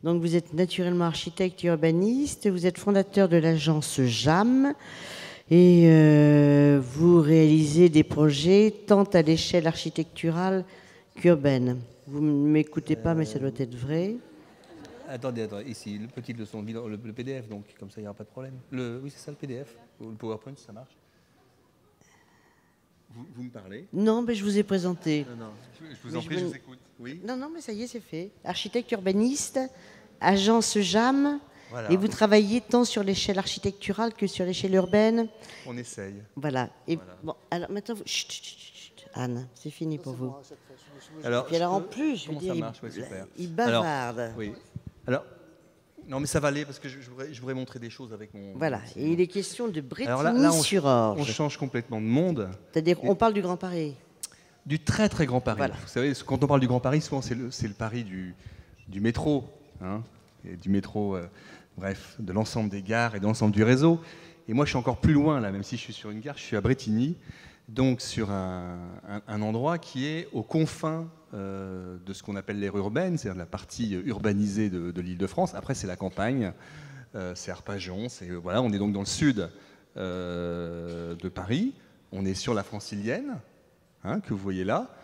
Donc vous êtes naturellement architecte et urbaniste, vous êtes fondateur de l'agence JAM et vous réalisez des projets tant à l'échelle architecturale qu'urbaine. Vous ne m'écoutez pas, mais ça doit être vrai. Attendez, ici, le petit leçon, le PDF, donc comme ça, il n'y aura pas de problème. Oui, c'est ça le PDF, le PowerPoint, ça marche. Vous me parlez? Non, mais je vous ai présenté. Non, je vous en prie, je vous écoute. Oui. Non, mais ça y est, c'est fait. Architecte urbaniste, agence JAM, Voilà. et vous travaillez tant sur l'échelle architecturale que sur l'échelle urbaine. On essaye. Voilà. Et Voilà. bon, alors maintenant, chut, Anne, c'est fini pour vous. Alors, Et alors en plus, je veux comment dire, ça marche? Ouais, super. il bavarde. Alors, oui. Alors, non, mais ça va aller parce que je voudrais montrer des choses avec mon. Voilà. Et il est question de Alors là, on Brétigny-sur-Orge. change complètement de monde. C'est-à-dire, on parle du Grand Paris. Du très très Grand Paris. Voilà. Vous savez, quand on parle du Grand Paris, souvent c'est le Paris du métro, hein, et du métro, bref, de l'ensemble des gares et de l'ensemble du réseau. Et moi, je suis encore plus loin là, même si je suis sur une gare, je suis à Brétigny, donc sur un endroit qui est aux confins de ce qu'on appelle l'aire urbaine, c'est-à-dire la partie urbanisée de l'Île-de-France. Après, c'est la campagne, c'est Arpajon, voilà, on est donc dans le sud de Paris. On est sur la Francilienne. Hein, que vous voyez là,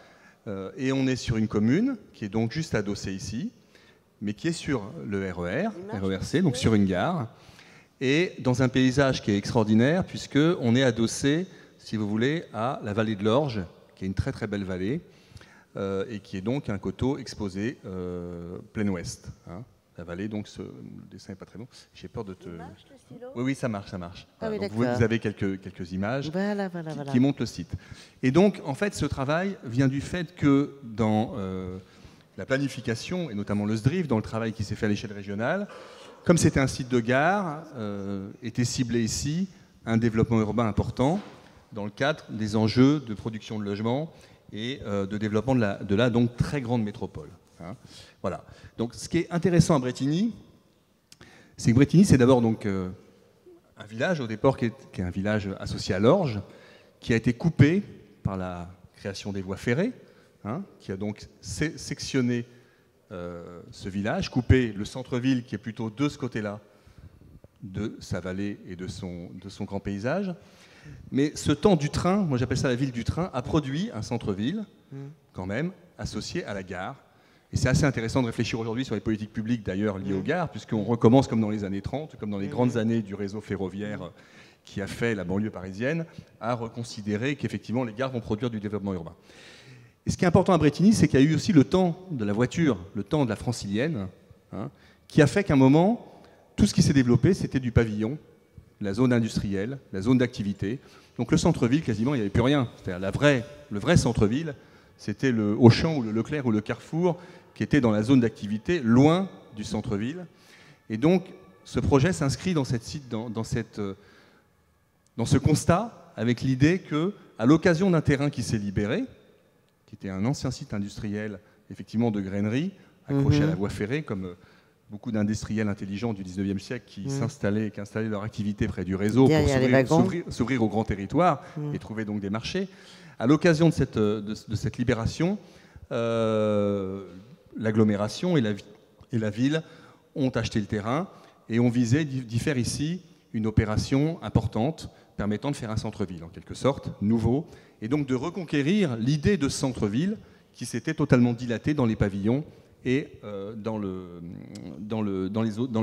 et on est sur une commune qui est donc juste adossée ici, mais qui est sur le RERC, donc sur une gare, et dans un paysage qui est extraordinaire, puisqu'on est adossé, si vous voulez, à la vallée de l'Orge, qui est une très très belle vallée, et qui est donc un coteau exposé plein ouest. Hein. La vallée, donc, le dessin n'est pas très long. J'ai peur de te... Il marche, le stylo ? Oui, ça marche. Ah oui, donc d'accord. vous avez quelques images Voilà. qui montrent le site. Et donc, en fait, ce travail vient du fait que dans la planification, et notamment le SDRIF, dans le travail qui s'est fait à l'échelle régionale, comme c'était un site de gare, était ciblé ici un développement urbain important dans le cadre des enjeux de production de logements et de développement de la donc, très grande métropole. Hein. Voilà. Donc, ce qui est intéressant à Brétigny, c'est que Brétigny, c'est d'abord donc un village au départ qui est un village associé à l'Orge, qui a été coupé par la création des voies ferrées, hein, qui a donc sectionné ce village, coupé le centre-ville qui est plutôt de ce côté-là de sa vallée et de son grand paysage. Mais ce temps du train, moi j'appelle ça la ville du train, a produit un centre-ville, quand même, associé à la gare. Et c'est assez intéressant de réfléchir aujourd'hui sur les politiques publiques d'ailleurs liées aux gares, puisqu'on recommence comme dans les années 30, comme dans les grandes années du réseau ferroviaire qui a fait la banlieue parisienne, à reconsidérer qu'effectivement les gares vont produire du développement urbain. Et ce qui est important à Brétigny, c'est qu'il y a eu aussi le temps de la voiture, le temps de la francilienne, hein, qui a fait qu'à un moment, tout ce qui s'est développé, c'était du pavillon, la zone industrielle, la zone d'activité. Donc le centre-ville, quasiment, il n'y avait plus rien. C'est-à-dire le vrai centre-ville, c'était le Auchan ou le Leclerc ou le Carrefour qui était dans la zone d'activité, loin du centre-ville. Et donc, ce projet s'inscrit dans ce constat, avec l'idée qu'à l'occasion d'un terrain qui s'est libéré, qui était un ancien site industriel, effectivement, de grainerie, accroché à la voie ferrée, comme beaucoup d'industriels intelligents du 19e siècle qui s'installaient, qui installaient leur activité près du réseau pour s'ouvrir au grand territoire et trouver donc des marchés. À l'occasion de cette libération, l'agglomération et la ville ont acheté le terrain et ont visé d'y faire ici une opération importante permettant de faire un centre-ville, en quelque sorte, nouveau, et donc de reconquérir l'idée de centre-ville qui s'était totalement dilatée dans les pavillons et dans les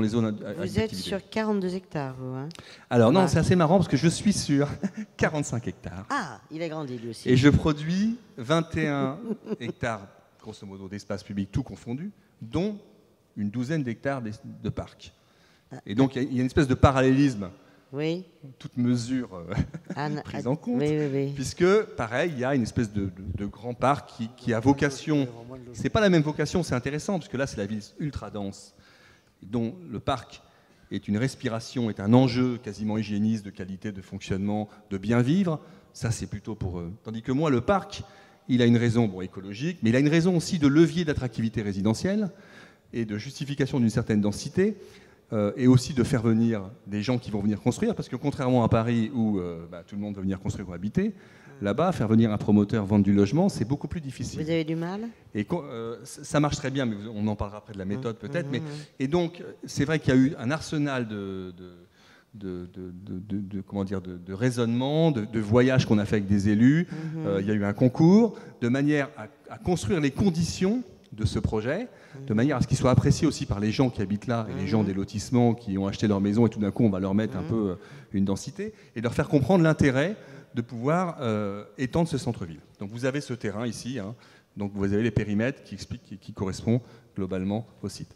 zones d'activité. Vous êtes sur 42 hectares, vous, hein? Alors non, c'est assez marrant parce que je suis sur 45 hectares. Ah, il a grandi lui aussi. Et je produis 21 hectares, grosso modo, d'espace public tout confondu, dont une douzaine d'hectares de parcs. Et donc il y a une espèce de parallélisme, oui, toute mesure prise en compte, puisque, pareil, il y a une espèce de grand parc qui a vocation... C'est pas la même vocation, c'est intéressant, parce que là, c'est la ville ultra dense, dont le parc est une respiration, est un enjeu quasiment hygiéniste, de qualité, de fonctionnement, de bien vivre. Ça, c'est plutôt pour eux. Tandis que moi, le parc, il a une raison écologique, mais il a une raison aussi de levier d'attractivité résidentielle et de justification d'une certaine densité, et aussi de faire venir des gens qui vont venir construire, parce que contrairement à Paris où tout le monde veut venir construire ou habiter, Là-bas, faire venir un promoteur vendre du logement, c'est beaucoup plus difficile. Vous avez du mal? Et ça marche très bien, mais on en parlera après de la méthode peut-être. Et donc, c'est vrai qu'il y a eu un arsenal comment dire, de raisonnement, de voyages qu'on a fait avec des élus. Il y a eu un concours de manière à construire les conditions de ce projet, de manière à ce qu'il soit apprécié aussi par les gens qui habitent là et les gens des lotissements qui ont acheté leur maison et tout d'un coup on va leur mettre un peu une densité et leur faire comprendre l'intérêt de pouvoir étendre ce centre-ville. Donc vous avez ce terrain ici, hein, donc vous avez les périmètres qui expliquent, qui correspondent globalement au site.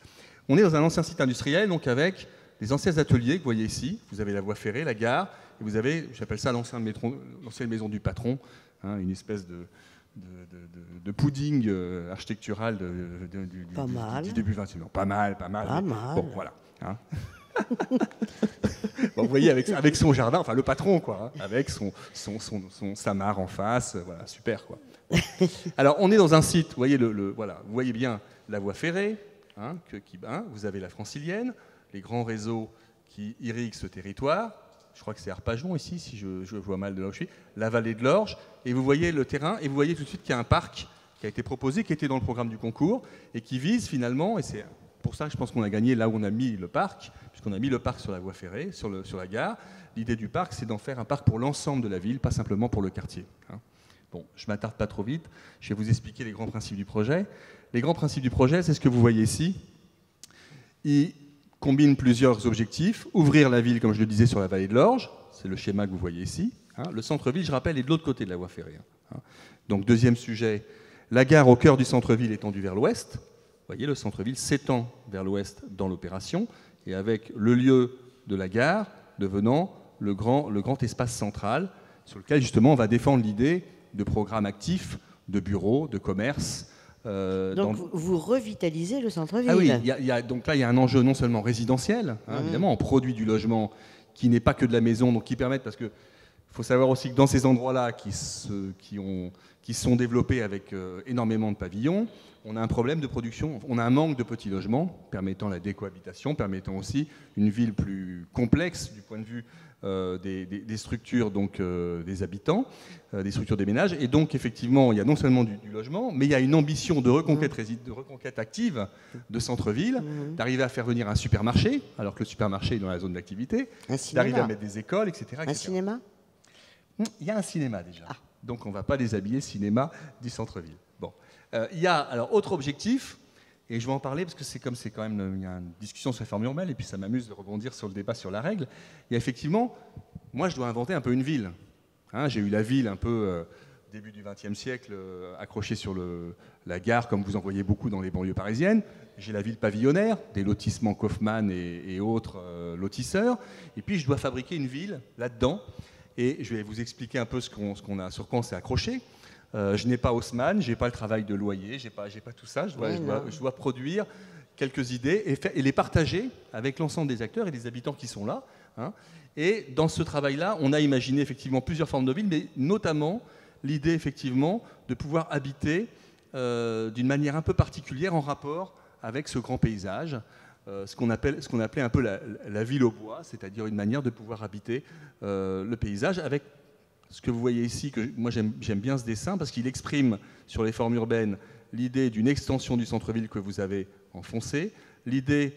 On est dans un ancien site industriel, donc avec les anciens ateliers que vous voyez ici. Vous avez la voie ferrée, la gare, et vous avez, j'appelle ça l'ancienne maison du patron, hein, une espèce de pudding architectural du début 20e. Pas mal. Bon, voilà. Hein. Bon, vous voyez, avec son jardin, enfin le patron, quoi, hein, avec sa mare en face, voilà, super, quoi. Alors, on est dans un site, vous voyez, voilà, vous voyez bien la voie ferrée, hein, vous avez la Francilienne, les grands réseaux qui irriguent ce territoire. Je crois que c'est Arpajon ici, si je vois mal de là où je suis, la vallée de l'Orge, et vous voyez le terrain, et vous voyez tout de suite qu'il y a un parc qui a été proposé, qui était dans le programme du concours, et qui vise finalement, et c'est pour ça que je pense qu'on a gagné là où on a mis le parc, puisqu'on a mis le parc sur la voie ferrée, sur la gare. L'idée du parc, c'est d'en faire un parc pour l'ensemble de la ville, pas simplement pour le quartier. Hein. Bon, je ne m'attarde pas trop vite, je vais vous expliquer les grands principes du projet. Les grands principes du projet, c'est ce que vous voyez ici. Il combine plusieurs objectifs. Ouvrir la ville, comme je le disais, sur la vallée de l'Orge, c'est le schéma que vous voyez ici. Hein. Le centre-ville, je rappelle, est de l'autre côté de la voie ferrée. Hein. Donc, deuxième sujet, la gare au cœur du centre-ville étendue vers l'ouest. Vous voyez, le centre-ville s'étend vers l'ouest dans l'opération, et avec le lieu de la gare devenant le grand espace central, sur lequel, justement, on va défendre l'idée de programmes actifs, de bureaux, de commerce. Donc vous revitalisez le centre-ville. Ah oui, donc là il y a un enjeu non seulement résidentiel, hein, évidemment, on produit du logement qui n'est pas que de la maison, donc qui permettent, parce qu'il faut savoir aussi que dans ces endroits-là qui sont développés avec énormément de pavillons, on a un problème de production, on a un manque de petits logements permettant la décohabitation, permettant aussi une ville plus complexe du point de vue des structures, donc des habitants, des structures des ménages. Et donc, effectivement, il y a non seulement du logement, mais il y a une ambition de reconquête active de centre-ville, d'arriver à faire venir un supermarché, alors que le supermarché est dans la zone d'activité, d'arriver à mettre des écoles, etc. Un cinéma ? Il y a un cinéma déjà. Ah. Donc, on ne va pas déshabiller le cinéma du centre-ville. Bon. Il y a, alors, autre objectif, et je vais en parler parce que c'est quand même, il y a une discussion sur la forme urbaine, et puis ça m'amuse de rebondir sur le débat sur la règle. Il y a effectivement, moi je dois inventer un peu une ville. Hein, j'ai eu la ville un peu début du XXe siècle accrochée sur la gare, comme vous en voyez beaucoup dans les banlieues parisiennes. J'ai la ville pavillonnaire, des lotissements Kaufmann et autres lotisseurs. Et puis je dois fabriquer une ville là-dedans. Et je vais vous expliquer un peu sur quoi on s'est accroché. Je n'ai pas Haussmann, je n'ai pas le travail de loyer, je n'ai pas tout ça. Je dois produire quelques idées et les partager avec l'ensemble des acteurs et des habitants qui sont là. Hein. Et dans ce travail-là, on a imaginé effectivement plusieurs formes de villes, mais notamment l'idée effectivement de pouvoir habiter d'une manière un peu particulière en rapport avec ce grand paysage. Ce qu'on appelait un peu la ville au bois, c'est-à-dire une manière de pouvoir habiter le paysage avec ce que vous voyez ici, que moi j'aime bien ce dessin, parce qu'il exprime sur les formes urbaines l'idée d'une extension du centre-ville que vous avez en foncé, l'idée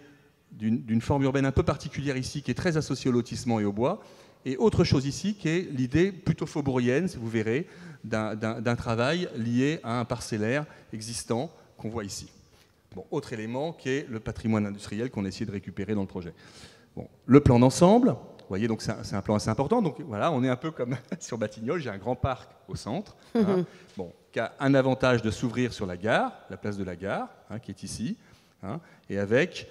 d'une forme urbaine un peu particulière ici, qui est très associée au lotissement et au bois, et autre chose ici, qui est l'idée plutôt faubourienne, si vous verrez, d'un travail lié à un parcellaire existant qu'on voit ici. Bon, autre élément qui est le patrimoine industriel qu'on a essayé de récupérer dans le projet. Bon, le plan d'ensemble. Vous voyez, donc c'est un plan assez important. Donc voilà, on est un peu comme sur Batignolles, j'ai un grand parc au centre, hein, bon, qui a un avantage de s'ouvrir sur la gare, la place de la gare, hein, qui est ici, hein, et avec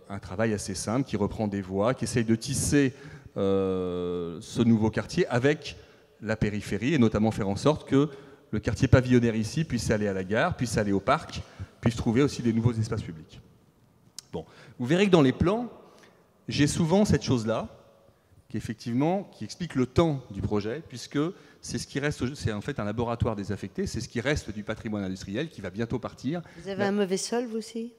un travail assez simple qui reprend des voies, qui essaye de tisser ce nouveau quartier avec la périphérie, et notamment faire en sorte que le quartier pavillonnaire ici puisse aller à la gare, puisse aller au parc, puisse trouver aussi des nouveaux espaces publics. Bon, vous verrez que dans les plans, j'ai souvent cette chose-là, qui explique le temps du projet, puisque c'est ce qui reste, c'est en fait un laboratoire désaffecté, c'est ce qui reste du patrimoine industriel qui va bientôt partir. Vous avez un mauvais sol, vous aussi ?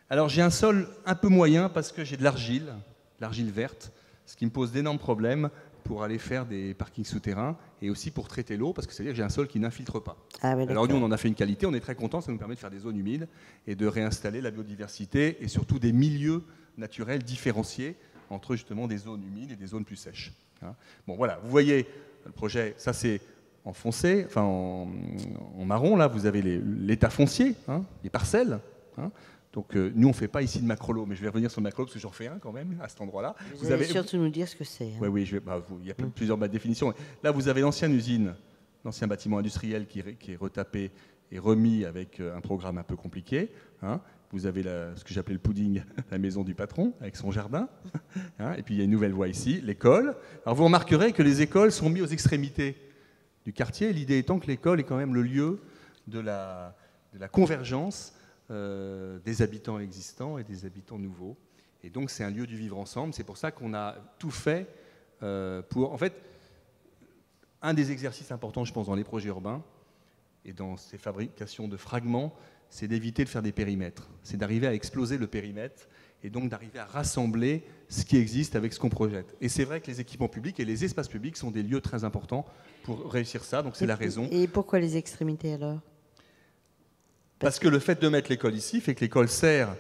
Alors j'ai un sol un peu moyen parce que j'ai de l'argile verte, ce qui me pose d'énormes problèmes pour aller faire des parkings souterrains et aussi pour traiter l'eau, parce que c'est-à-dire que j'ai un sol qui n'infiltre pas. Ah, oui, alors nous, on en a fait une qualité, on est très contents, ça nous permet de faire des zones humides et de réinstaller la biodiversité et surtout des milieux naturels différenciés entre justement des zones humides et des zones plus sèches. Hein. Bon voilà, vous voyez le projet, ça c'est en foncé, enfin en marron, là vous avez l'état foncier, hein, les parcelles. Hein. Donc nous, on ne fait pas ici de macrolo, mais je vais revenir sur le macrolo parce que j'en fais un quand même à cet endroit-là. Vous allez surtout nous dire ce que c'est. Oui, oui, il y a plusieurs définitions. Là, vous avez l'ancienne usine, l'ancien bâtiment industriel qui est retapé et remis avec un programme un peu compliqué. Hein. Vous avez ce que j'appelais le pudding, la maison du patron, avec son jardin. Hein. Et puis il y a une nouvelle voie ici, l'école. Alors vous remarquerez que les écoles sont mises aux extrémités du quartier, l'idée étant que l'école est quand même le lieu de la convergence des habitants existants et des habitants nouveaux. Et donc c'est un lieu du vivre ensemble. C'est pour ça qu'on a tout fait pour... En fait, un des exercices importants, je pense, dans les projets urbains et dans ces fabrications de fragments, c'est d'éviter de faire des périmètres. C'est d'arriver à exploser le périmètre et donc d'arriver à rassembler ce qui existe avec ce qu'on projette. Et c'est vrai que les équipements publics et les espaces publics sont des lieux très importants pour réussir ça, donc c'est la raison. Et pourquoi les extrémités alors ? Parce que le fait de mettre l'école ici fait que l'école sert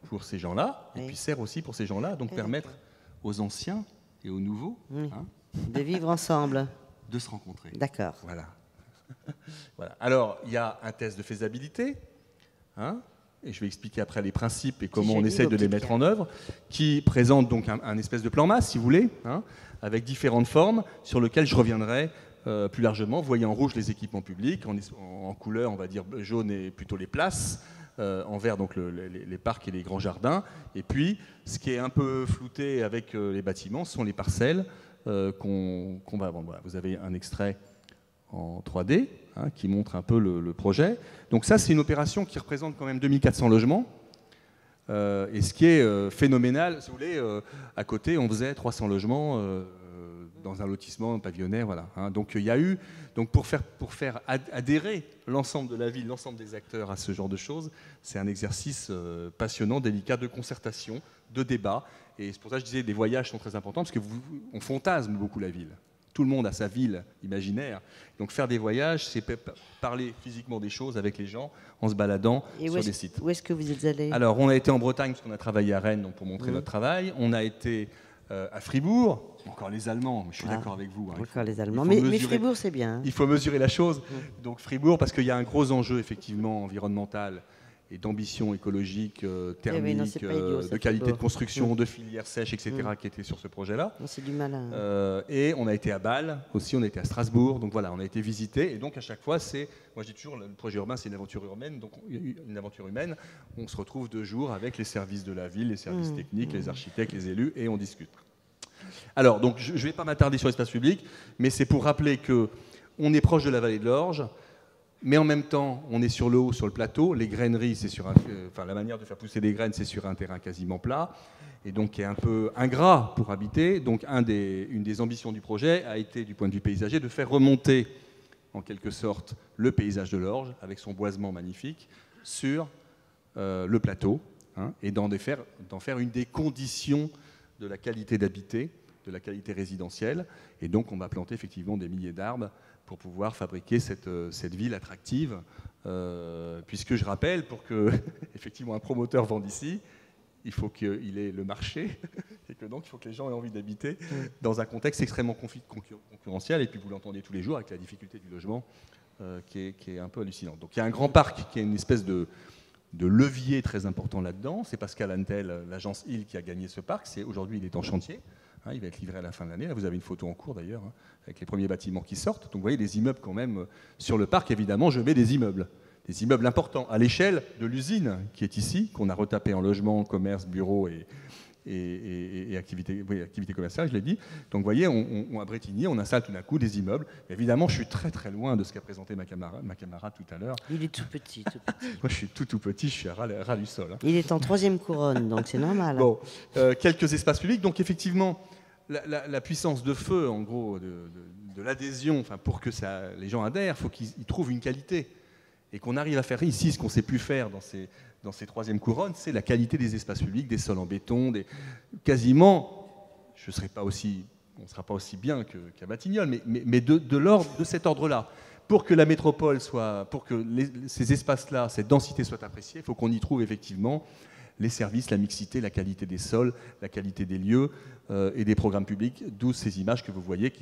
pour ces gens-là, oui. et puis sert aussi pour ces gens-là, donc permettre aux anciens et aux nouveaux de vivre ensemble, de se rencontrer. D'accord. Voilà. Voilà. Alors, il y a un test de faisabilité, hein, et je vais expliquer après les principes et comment on essaye de les mettre en œuvre, qui présente donc un espèce de plan masse, si vous voulez, hein, avec différentes formes, sur lequel je reviendrai plus largement. Vous voyez en rouge les équipements publics, en couleur, on va dire jaune et plutôt les places, en vert donc les parcs et les grands jardins. Et puis, ce qui est un peu flouté avec les bâtiments, ce sont les parcelles qu'on va vendre. Voilà, vous avez un extrait en 3D hein, qui montre un peu le projet. Donc ça, c'est une opération qui représente quand même 2400 logements. Et ce qui est phénoménal, si vous voulez, à côté, on faisait 300 logements dans un lotissement pavillonnaire, voilà. Hein. Donc il y a eu, donc pour faire adhérer l'ensemble de la ville, l'ensemble des acteurs à ce genre de choses, c'est un exercice passionnant, délicat, de concertation, de débat. Et c'est pour ça que je disais, les voyages sont très importants, parce qu'on fantasme beaucoup la ville. Tout le monde a sa ville imaginaire. Donc faire des voyages, c'est parler physiquement des choses avec les gens en se baladant sur des sites. Où est-ce que vous êtes allé ? Alors on a été en Bretagne parce qu'on a travaillé à Rennes donc, pour montrer notre travail. On a été à Fribourg, encore les Allemands, je suis d'accord avec vous. Hein, encore les Allemands, mais Fribourg c'est bien. Hein. Il faut mesurer la chose. Donc Fribourg parce qu'il y a un gros enjeu effectivement environnemental et d'ambition écologique, thermique, idiot, de qualité de construction, de filières sèches, etc. qui étaient sur ce projet-là. C'est du malin. Et on a été à Bâle aussi, on a été à Strasbourg, donc voilà, on a été visité. Et donc à chaque fois, moi je dis toujours, le projet urbain c'est une aventure urbaine, donc une aventure humaine. On se retrouve 2 jours avec les services de la ville, les services techniques, les architectes, les élus, et on discute. Alors, donc je ne vais pas m'attarder sur l'espace public, mais c'est pour rappeler qu'on est proche de la vallée de l'Orge. Mais en même temps, on est sur le haut, sur le plateau. Les graineries, c'est la manière de faire pousser des graines, c'est sur un terrain quasiment plat, et donc qui est un peu ingrat pour habiter. Donc, une des ambitions du projet a été, du point de vue paysager, de faire remonter, en quelque sorte, le paysage de l'Orge, avec son boisement magnifique, sur le plateau, hein, et d'en faire une des conditions de la qualité d'habiter, de la qualité résidentielle. Et donc, on va planter effectivement des milliers d'arbres pour pouvoir fabriquer cette ville attractive, puisque je rappelle, pour que effectivement un promoteur vende ici, il faut qu'il ait le marché, et que donc il faut que les gens aient envie d'habiter dans un contexte extrêmement concurrentiel, et puis vous l'entendez tous les jours avec la difficulté du logement qui est un peu hallucinante. Donc il y a un grand parc qui est une espèce de levier très important là-dedans. C'est Pascal Antel, l'agence Hill, qui a gagné ce parc. Aujourd'hui, il est en chantier. Hein, il va être livré à la fin de l'année. Là, vous avez une photo en cours d'ailleurs, hein, avec les premiers bâtiments qui sortent. Donc vous voyez des immeubles quand même sur le parc. Évidemment, je mets des immeubles importants à l'échelle de l'usine qui est ici, qu'on a retapé en logement, commerce, bureau et activités commerciales, je l'ai dit. Donc vous voyez, à Bretigny, on installe tout d'un coup des immeubles. Évidemment, je suis très très loin de ce qu'a présenté ma camarade tout à l'heure. Il est tout petit. Moi, je suis tout petit, je suis à ras du sol. Hein. Il est en 3e couronne, donc c'est normal. Bon, quelques espaces publics. Donc effectivement, la puissance de feu, en gros, de l'adhésion, pour que les gens adhèrent, il faut qu'ils trouvent une qualité. Et qu'on arrive à faire ici ce qu'on ne sait plus faire dans ces 3e couronnes, c'est la qualité des espaces publics, des sols en béton, quasiment, je ne serai pas aussi on ne sera pas aussi bien qu'à Batignolles, mais de cet ordre-là. Pour que la métropole soit, pour que ces espaces-là, cette densité soit appréciée, il faut qu'on y trouve effectivement les services, la mixité, la qualité des sols, la qualité des lieux et des programmes publics, d'où ces images que vous voyez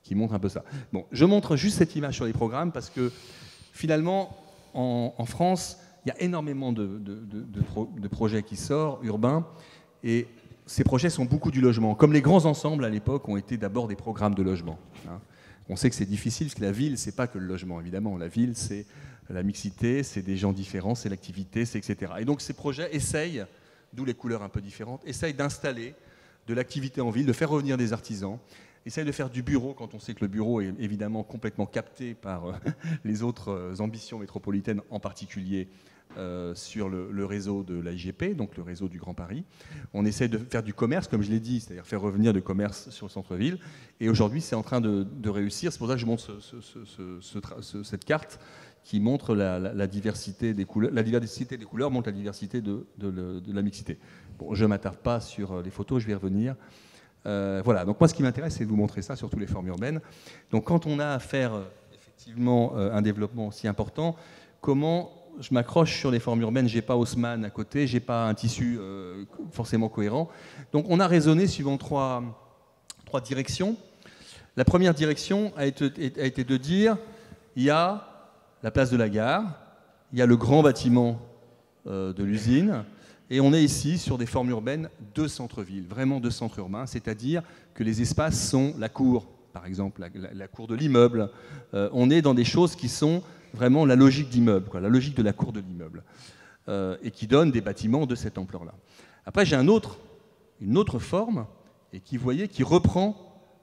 qui montrent un peu ça. Bon, je montre juste cette image sur les programmes parce que finalement, en France, il y a énormément de projets qui sortent, urbains, et ces projets sont beaucoup du logement. Comme les grands ensembles à l'époque ont été d'abord des programmes de logement. Hein. On sait que c'est difficile parce que la ville, c'est pas que le logement, évidemment. La ville, c'est la mixité, c'est des gens différents, c'est l'activité, c'est etc. Et donc ces projets essayent, d'où les couleurs un peu différentes, essayent d'installer de l'activité en ville, de faire revenir des artisans, essayent de faire du bureau quand on sait que le bureau est évidemment complètement capté par les autres ambitions métropolitaines, en particulier sur le réseau de l'AIGP, donc le réseau du Grand Paris. On essaie de faire du commerce, comme je l'ai dit, c'est-à-dire faire revenir du commerce sur le centre-ville. Et aujourd'hui, c'est en train de réussir. C'est pour ça que je montre cette carte qui montre la diversité des couleurs. La diversité des couleurs montre la diversité de la mixité. Bon, je ne m'attarde pas sur les photos, je vais y revenir. Voilà, donc moi, ce qui m'intéresse, c'est de vous montrer ça, surtout les formes urbaines. Donc quand on a à faire effectivement un développement aussi important, comment je m'accroche sur les formes urbaines, j'ai pas Haussmann à côté, j'ai pas un tissu forcément cohérent. Donc on a raisonné suivant trois directions. La première direction a été de dire, il y a la place de la gare, il y a le grand bâtiment de l'usine, et on est ici sur des formes urbaines de centre-ville, vraiment de centre urbain, c'est-à-dire que les espaces sont la cour, par exemple, la cour de l'immeuble. On est dans des choses qui sont vraiment la logique d'immeuble, la logique de la cour de l'immeuble, et qui donne des bâtiments de cette ampleur-là. Après, j'ai une autre forme, et qui, vous voyez, qui reprend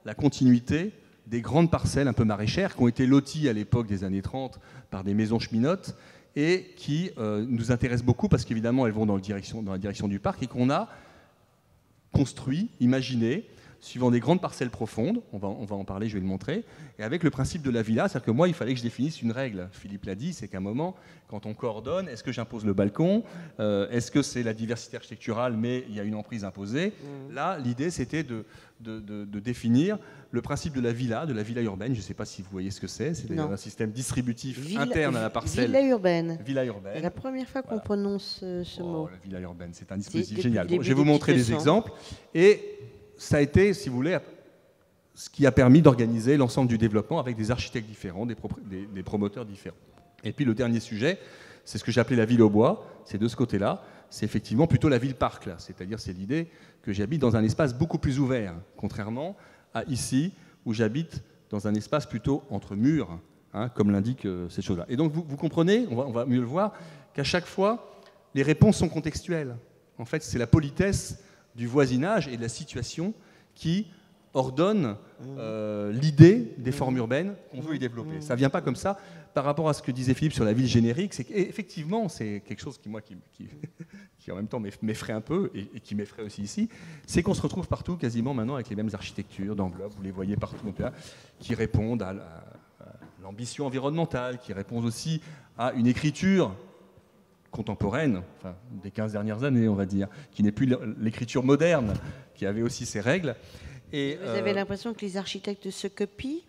la continuité des grandes parcelles un peu maraîchères qui ont été loties à l'époque des années 30 par des maisons cheminotes et qui nous intéressent beaucoup parce qu'évidemment, elles vont dans la direction du parc et qu'on a construit, imaginé, suivant des grandes parcelles profondes, on va en parler, je vais le montrer, et avec le principe de la villa, c'est-à-dire que moi, il fallait que je définisse une règle. Philippe l'a dit, c'est qu'à un moment, quand on coordonne, est-ce que j'impose le balcon, est-ce que c'est la diversité architecturale, mais il y a une emprise imposée. Là, l'idée, c'était de définir le principe de la villa urbaine. Je ne sais pas si vous voyez ce que c'est un système distributif interne à la parcelle. Villa urbaine. Villa urbaine. C'est la première fois qu'on prononce ce mot. La villa urbaine, c'est un dispositif génial. Bon, je vais vous montrer des exemples. Et ça a été, si vous voulez, ce qui a permis d'organiser l'ensemble du développement avec des architectes différents, des promoteurs différents. Et puis le dernier sujet, c'est ce que j'appelais la ville au bois, c'est de ce côté-là, c'est effectivement plutôt la ville-parc, là. C'est-à-dire c'est l'idée que j'habite dans un espace beaucoup plus ouvert, contrairement à ici, où j'habite dans un espace plutôt entre murs, hein, comme l'indique cette chose-là. Et donc vous comprenez, on va mieux le voir, qu'à chaque fois, les réponses sont contextuelles. En fait, c'est la politesse du voisinage et de la situation qui ordonne l'idée des formes urbaines qu'on veut y développer. Ça ne vient pas comme ça. Par rapport à ce que disait Philippe sur la ville générique, c'est qu'effectivement, c'est quelque chose qui en même temps m'effraie un peu et qui m'effraie aussi ici, c'est qu'on se retrouve partout quasiment maintenant avec les mêmes architectures d'enveloppe, vous les voyez partout, qui répondent à l'ambition environnementale, qui répondent aussi à une écriture contemporaine, enfin, des 15 dernières années, on va dire, qui n'est plus l'écriture moderne, qui avait aussi ses règles. Et, vous avez l'impression que les architectes se copient ?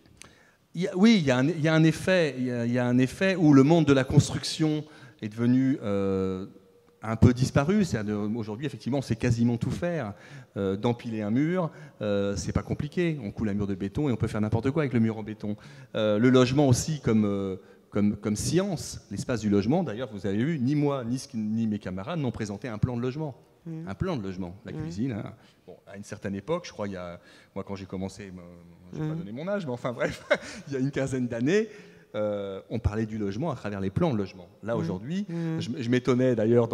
Oui, il y a un effet où le monde de la construction est devenu un peu disparu. Aujourd'hui, effectivement, on sait quasiment tout faire. D'empiler un mur, c'est pas compliqué. On coule un mur de béton et on peut faire n'importe quoi avec le mur en béton. Le logement aussi, comme science, l'espace du logement. D'ailleurs, vous avez vu, ni moi, ni mes camarades n'ont présenté un plan de logement. Un plan de logement, la cuisine. Hein. Bon, à une certaine époque, je crois, moi quand j'ai commencé, je ne vais pas donner mon âge, mais enfin bref, il y a une quinzaine d'années, on parlait du logement à travers les plans de logement. Là, aujourd'hui, je m'étonnais d'ailleurs,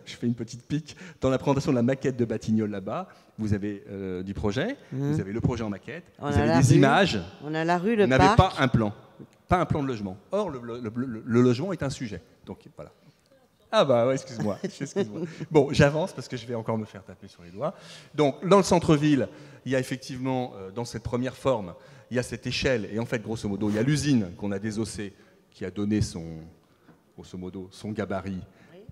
je fais une petite pique, dans la présentation de la maquette de Batignolles là-bas, vous avez du projet, vous avez le projet en maquette, vous avez des images, on a la rue, le vous n'avez pas un plan. Pas un plan de logement. Or, le logement est un sujet. Donc, voilà. Ah bah ouais, excuse-moi. Bon, j'avance parce que je vais encore me faire taper sur les doigts. Donc, dans le centre-ville, il y a effectivement, dans cette première forme, il y a cette échelle. Et en fait, grosso modo, il y a l'usine qu'on a désossée, qui a donné grosso modo, son gabarit.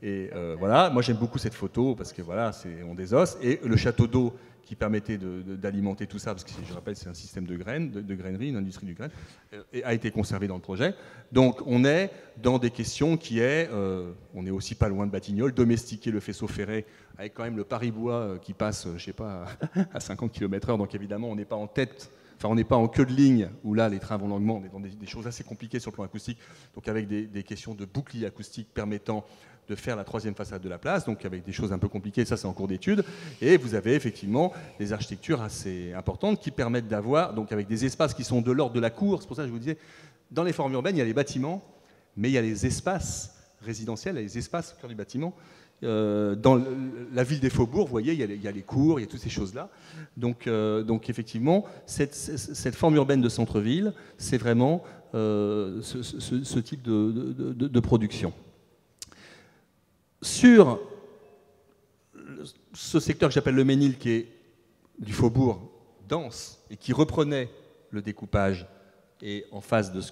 Et voilà, moi j'aime beaucoup cette photo parce que voilà, on désosse. Et le château d'eau qui permettait d'alimenter tout ça, parce que je rappelle, c'est un système de graines, de grainerie, une industrie du grain, et a été conservé dans le projet. Donc on est dans des questions on est aussi pas loin de Batignolles, domestiquer le faisceau ferré, avec quand même le Paris-Bois qui passe, je sais pas, à 50 km/h, donc évidemment on n'est pas en tête, enfin on n'est pas en queue de ligne, où là les trains vont longuement, on est dans des choses assez compliquées sur le plan acoustique, donc avec des questions de bouclier acoustique permettant de faire la troisième façade de la place, donc avec des choses un peu compliquées, ça c'est en cours d'étude, et vous avez effectivement des architectures assez importantes qui permettent d'avoir, donc avec des espaces qui sont de l'ordre de la cour, c'est pour ça que je vous disais, dans les formes urbaines, il y a les bâtiments, mais il y a les espaces résidentiels, il y a les espaces au cœur du bâtiment. Dans la ville des faubourgs, vous voyez, il y a les cours, il y a toutes ces choses-là. Donc effectivement, cette forme urbaine de centre-ville, c'est vraiment ce type de production. Sur ce secteur que j'appelle le Ménil, qui est du faubourg dense et qui reprenait le découpage et en face de ce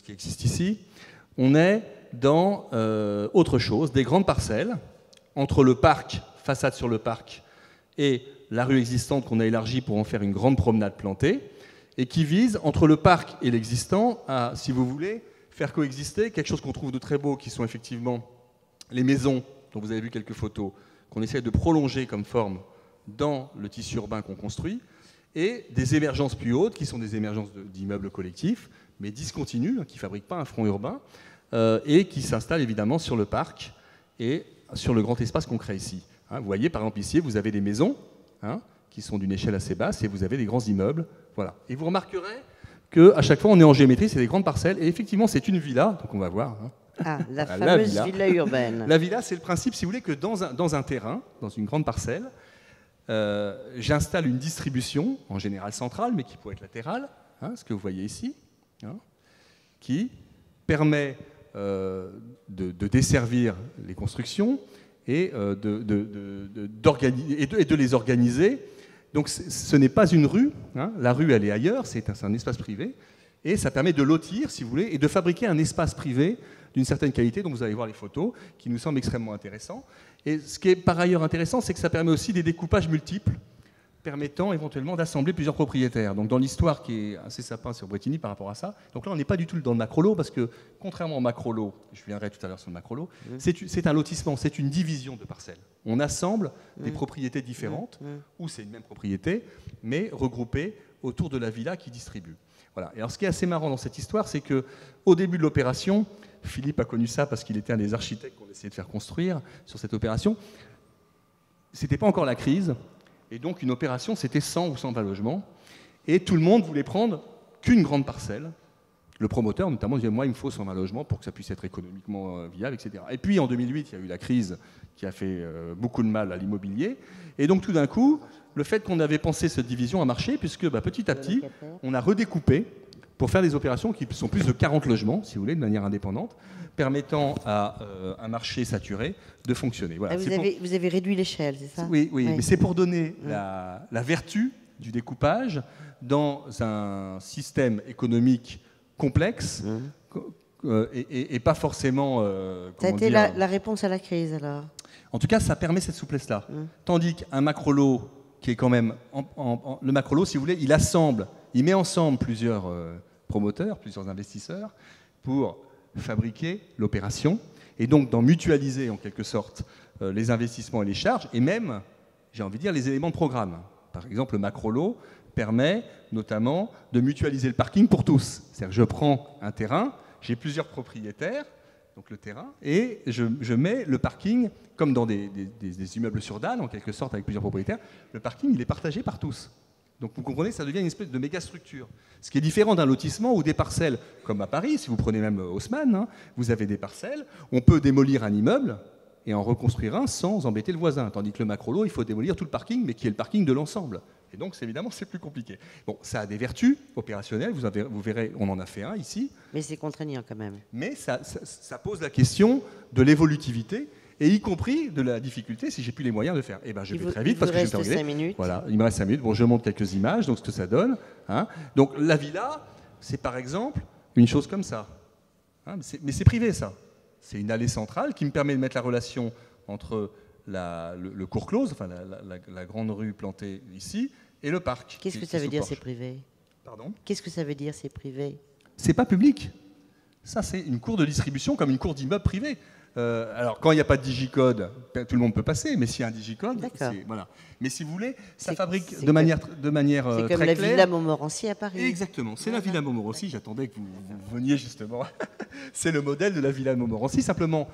qui existe ici, on est dans autre chose, des grandes parcelles, entre le parc, façade sur le parc, et la rue existante qu'on a élargie pour en faire une grande promenade plantée, et qui vise, entre le parc et l'existant, à, si vous voulez, faire coexister quelque chose qu'on trouve de très beau, qui sont effectivement les maisons, dont vous avez vu quelques photos, qu'on essaie de prolonger comme forme dans le tissu urbain qu'on construit, et des émergences plus hautes, qui sont des émergences d'immeubles collectifs, mais discontinus, qui ne fabriquent pas un front urbain, et qui s'installent évidemment sur le parc et sur le grand espace qu'on crée ici. Vous voyez, par exemple, ici, vous avez des maisons qui sont d'une échelle assez basse, et vous avez des grands immeubles. Voilà. Et vous remarquerez qu'à chaque fois, on est en géométrie, c'est des grandes parcelles, et effectivement, c'est une villa, donc on va voir. La fameuse villa urbaine. La villa, c'est le principe, si vous voulez, que dans un terrain, dans une grande parcelle, j'installe une distribution, en général centrale, mais qui peut être latérale, ce que vous voyez ici, qui permet de desservir les constructions et de les organiser. Donc ce n'est pas une rue, la rue elle est ailleurs, c'est un espace privé, et ça permet de lotir, si vous voulez, et de fabriquer un espace privé d'une certaine qualité, dont vous allez voir les photos, qui nous semble extrêmement intéressant. Et ce qui est par ailleurs intéressant, c'est que ça permet aussi des découpages multiples, permettant éventuellement d'assembler plusieurs propriétaires. Donc dans l'histoire qui est assez sapin sur Bretigny par rapport à ça, donc là on n'est pas du tout dans le macrolot, parce que contrairement au macrolot, je viendrai tout à l'heure sur le macrolot, c'est un lotissement, c'est une division de parcelles. On assemble des propriétés différentes, ou c'est une même propriété, mais regroupées autour de la villa qui distribue. Voilà. Et alors ce qui est assez marrant dans cette histoire, c'est qu'au début de l'opération, Philippe a connu ça parce qu'il était un des architectes qu'on essayait de faire construire sur cette opération, c'était pas encore la crise, et donc une opération, c'était 100 ou 120 logements, et tout le monde voulait prendre qu'une grande parcelle. Le promoteur, notamment, disait, moi, il me faut 120 logements pour que ça puisse être économiquement viable, etc. Et puis, en 2008, il y a eu la crise qui a fait beaucoup de mal à l'immobilier. Et donc, tout d'un coup, le fait qu'on avait pensé cette division a marché, puisque petit à petit, on a redécoupé pour faire des opérations qui sont plus de 40 logements, si vous voulez, de manière indépendante, permettant à un marché saturé de fonctionner. Voilà. Vous avez réduit l'échelle, c'est ça? Oui, mais c'est pour donner la vertu du découpage dans un système économique complexe et pas forcément... ça a été la réponse à la crise, alors? En tout cas, ça permet cette souplesse-là. Tandis qu'un macrolot, qui est quand même... le macrolot, si vous voulez, il met ensemble plusieurs promoteurs, plusieurs investisseurs, pour fabriquer l'opération, et donc d'en mutualiser en quelque sorte les investissements et les charges, et même, j'ai envie de dire, les éléments de programme. Par exemple, le macrolot permet notamment de mutualiser le parking pour tous. C'est-à-dire que je prends un terrain, j'ai plusieurs propriétaires, donc le terrain, et je mets le parking, comme dans des immeubles sur dalle, en quelque sorte, avec plusieurs propriétaires, le parking, il est partagé par tous. Donc vous comprenez, ça devient une espèce de méga structure. Ce qui est différent d'un lotissement ou des parcelles, comme à Paris, si vous prenez même Haussmann, vous avez des parcelles, on peut démolir un immeuble et en reconstruire un sans embêter le voisin. Tandis que le macrolot, il faut démolir tout le parking, mais qui est le parking de l'ensemble. Et donc, évidemment, c'est plus compliqué. Bon, ça a des vertus opérationnelles, vous verrez, on en a fait un ici. Mais c'est contraignant quand même. Mais ça pose la question de l'évolutivité, et y compris de la difficulté, si j'ai plus les moyens de faire. Eh ben, je vais très vite parce que je vais terminer. 5 minutes. Voilà, il me reste 5 minutes. Bon, je montre quelques images, donc ce que ça donne. Donc la villa, c'est par exemple une chose comme ça. Mais c'est privé, ça. C'est une allée centrale qui me permet de mettre la relation entre le cours close, enfin la grande rue plantée ici, et le parc. Qu'est-ce que ça veut dire, c'est privé? Pardon? Qu'est-ce que ça veut dire, c'est privé? C'est pas public. Ça, c'est une cour de distribution comme une cour d'immeuble privé. Alors, quand il n'y a pas de digicode, tout le monde peut passer, mais s'il y a un digicode, voilà. Mais si vous voulez, ça fabrique de manière très claire. C'est comme la Villa Montmorency à Paris. Exactement, c'est la Villa Montmorency. J'attendais que vous veniez justement. C'est le modèle de la Villa Montmorency. Simplement,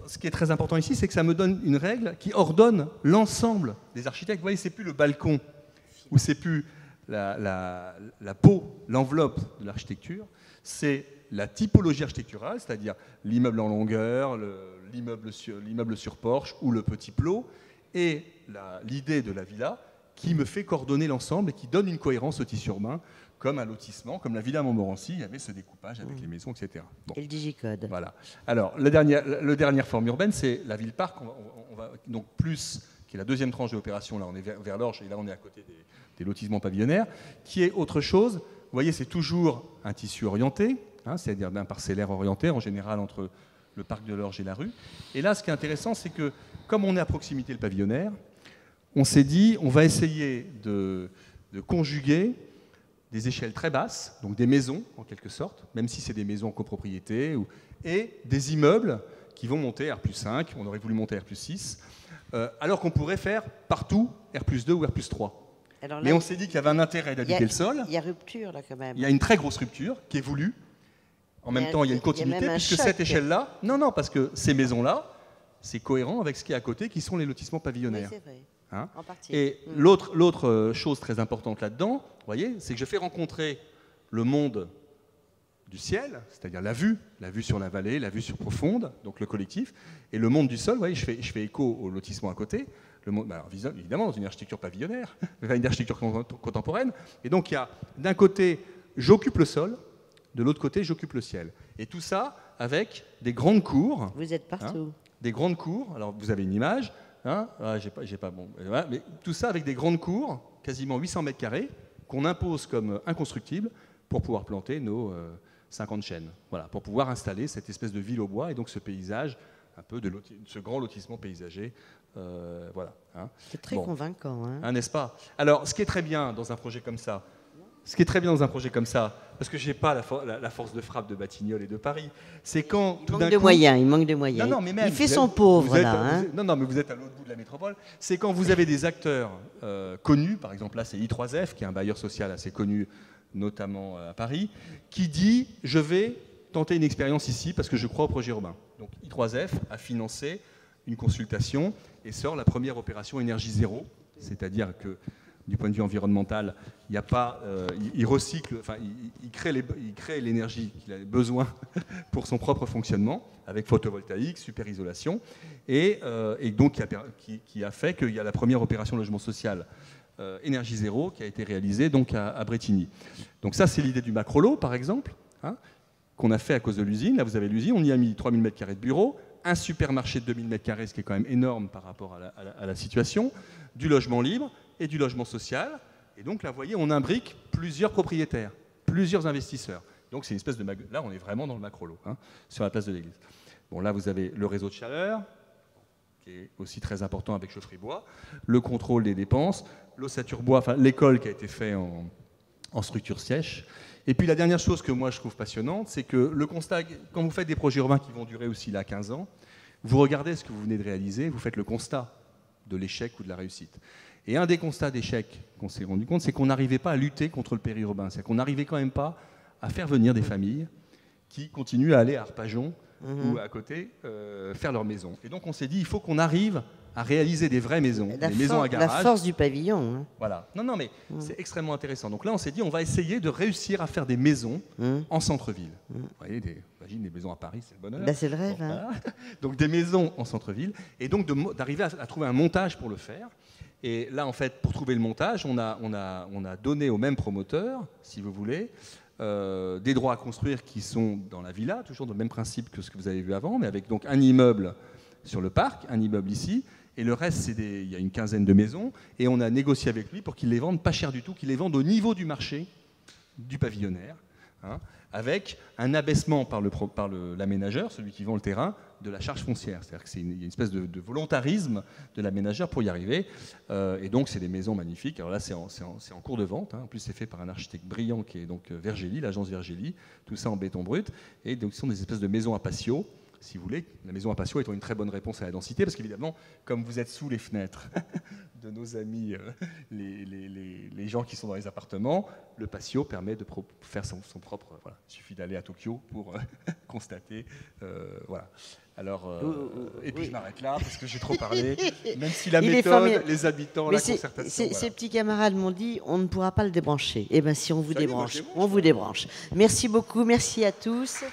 ce qui est très important ici, c'est que ça me donne une règle qui ordonne l'ensemble des architectes. Vous voyez, c'est plus le balcon ou c'est plus la peau, l'enveloppe de l'architecture, c'est la typologie architecturale, c'est-à-dire l'immeuble en longueur, l'immeuble sur porche ou le petit plot, et l'idée de la villa qui me fait coordonner l'ensemble et qui donne une cohérence au tissu urbain, comme un lotissement, comme la Villa Montmorency, il y avait ce découpage avec les maisons, etc. Bon. Et le digicode. Voilà. Alors, la dernière forme urbaine, c'est la ville-parc. On va donc plus, qui est la deuxième tranche de l'opération, là on est vers l'Orge, et là on est à côté des lotissements pavillonnaires, qui est autre chose. Vous voyez, c'est toujours un tissu orienté, c'est-à-dire d'un parcellaire orienté, en général entre le parc de l'Orge et la rue. Et là, ce qui est intéressant, c'est que, comme on est à proximité le pavillonnaire, on s'est dit, on va essayer de conjuguer des échelles très basses, donc des maisons, en quelque sorte, même si c'est des maisons en copropriété, et des immeubles qui vont monter R+5, on aurait voulu monter R+6, alors qu'on pourrait faire partout R+2 ou R+3. Alors là, mais on s'est dit qu'il y avait un intérêt d'habiter le sol. Il y a rupture, là, quand même. Il y a une très grosse rupture qui est voulue. En même temps, il y a une continuité, puisque cette échelle-là... Non, parce que ces maisons-là, c'est cohérent avec ce qui est à côté, qui sont les lotissements pavillonnaires. Oui, c'est vrai. En partie. Et l'autre chose très importante là-dedans, vous voyez, c'est que je fais rencontrer le monde du ciel, c'est-à-dire la vue sur la vallée, la vue sur profonde, donc le collectif, et le monde du sol, vous voyez, je fais écho au lotissement à côté, alors, évidemment dans une architecture pavillonnaire, une architecture contemporaine, et donc il y a d'un côté, j'occupe le sol, de l'autre côté, j'occupe le ciel. Et tout ça avec des grandes cours. Vous êtes partout. Des grandes cours, alors vous avez une image, j'ai pas bon, voilà, mais tout ça avec des grandes cours, quasiment 800 mètres carrés, qu'on impose comme inconstructibles pour pouvoir planter nos 50 chênes. Voilà, pour pouvoir installer cette espèce de ville au bois et donc ce paysage, un peu de ce grand lotissement paysager. Voilà. C'est très convaincant. N'est-ce pas? Alors, ce qui est très bien dans un projet comme ça, parce que je n'ai pas la force de frappe de Batignolles et de Paris, c'est quand il manque de moyens. Non, mais même, il fait son pauvre, là. Non, mais vous êtes à l'autre bout de la métropole. C'est quand vous avez des acteurs connus, par exemple là c'est I3F, qui est un bailleur social assez connu, notamment à Paris, qui dit « je vais tenter une expérience ici parce que je crois au projet urbain ». Donc I3F a financé une consultation et sort la première opération énergie zéro, c'est-à-dire que du point de vue environnemental, il n'y a pas, il recycle, enfin, il crée l'énergie qu'il a besoin pour son propre fonctionnement, avec photovoltaïque, super isolation, et donc qui a fait qu'il y a la première opération logement social énergie zéro qui a été réalisée donc à Brétigny. Donc ça, c'est l'idée du macrolot, par exemple, qu'on a fait à cause de l'usine. Là, vous avez l'usine, on y a mis 3000 m² de bureaux, un supermarché de 2000 m², ce qui est quand même énorme par rapport à la situation, du logement libre et du logement social. Et donc là, vous voyez, on imbrique plusieurs propriétaires, plusieurs investisseurs. Donc c'est une espèce de... Là, on est vraiment dans le macrolot, sur la place de l'église. Bon, là, vous avez le réseau de chaleur, qui est aussi très important avec Chaufferie-Bois, le contrôle des dépenses, l'ossature bois, enfin l'école qui a été faite en structure sèche. Et puis la dernière chose que moi je trouve passionnante, c'est que le constat, quand vous faites des projets urbains qui vont durer aussi là 15 ans, vous regardez ce que vous venez de réaliser, vous faites le constat de l'échec ou de la réussite. Et un des constats d'échec qu'on s'est rendu compte, c'est qu'on n'arrivait pas à lutter contre le périurbain. C'est-à-dire qu'on n'arrivait quand même pas à faire venir des familles qui continuent à aller à Arpajon ou à côté faire leur maison. Et donc on s'est dit, il faut qu'on arrive à réaliser des vraies maisons, des maisons à garage. La force du pavillon. Voilà. Non, mais c'est extrêmement intéressant. Donc là, on s'est dit, on va essayer de réussir à faire des maisons en centre-ville. Vous voyez, imagine des maisons à Paris, c'est le bonheur. Là, c'est le rêve. Voilà. Donc des maisons en centre-ville. Et donc d'arriver à trouver un montage pour le faire. Et là, en fait, pour trouver le montage, on a donné au même promoteur, si vous voulez, des droits à construire qui sont dans la villa, toujours dans le même principe que ce que vous avez vu avant, mais avec donc un immeuble sur le parc, un immeuble ici, et le reste, il y a une quinzaine de maisons, et on a négocié avec lui pour qu'il les vende pas cher du tout, qu'il les vende au niveau du marché du pavillonnaire, hein, avec un abaissement par l'aménageur, celui qui vend le terrain, de la charge foncière. C'est-à-dire qu'il y a une espèce de volontarisme de l'aménageur pour y arriver. Et donc, c'est des maisons magnifiques. Alors là, c'est en cours de vente. Hein. En plus, c'est fait par un architecte brillant qui est donc Vergely, l'agence Vergely. Tout ça en béton brut. Et donc, ce sont des espèces de maisons à patio, si vous voulez. La maison à patio étant une très bonne réponse à la densité, parce qu'évidemment, comme vous êtes sous les fenêtres de nos amis, les gens qui sont dans les appartements, le patio permet de faire son propre... Voilà. Il suffit d'aller à Tokyo pour constater... voilà. Alors, et puis je m'arrête là parce que j'ai trop parlé. Même si la méthode, les habitants, la concertation... Ces petits camarades m'ont dit on ne pourra pas le débrancher. Eh bien, si on vous débranche, on vous débranche. Merci beaucoup, merci à tous.